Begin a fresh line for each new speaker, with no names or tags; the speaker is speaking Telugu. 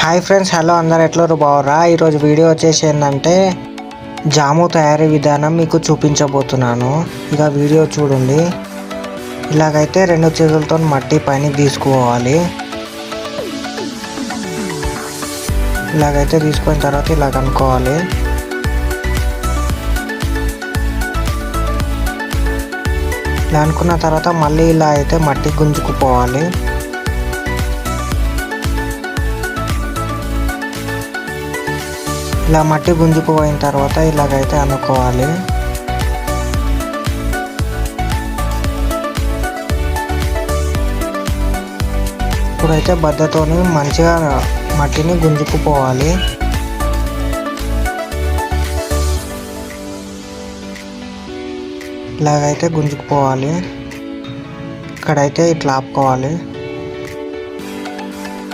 హాయ్ ఫ్రెండ్స్, హలో అందరు ఎట్లరు బాగురా. ఈరోజు వీడియో వచ్చేసి ఏంటంటే జాము తయారీ విధానం మీకు చూపించబోతున్నాను. ఇక వీడియో చూడండి. ఇలాగైతే 2 చేతులతో మట్టి పైన తీసుకోవాలి. ఇలాగైతే తీసుకున్న తర్వాత ఇలా అనుకోవాలి. ఇలా అనుకున్న తర్వాత మళ్ళీ ఇలా అయితే మట్టి గుంజుకుపోవాలి. ఇలా మట్టి గుంజుకుపోయిన తర్వాత ఇలాగైతే అనుకోవాలి. ఇప్పుడైతే బద్దతోని మంచిగా మట్టిని గుంజుకుపోవాలి. ఇలాగైతే గుంజుకుపోవాలి. ఇక్కడైతే ఇట్లా ఆపుకోవాలి.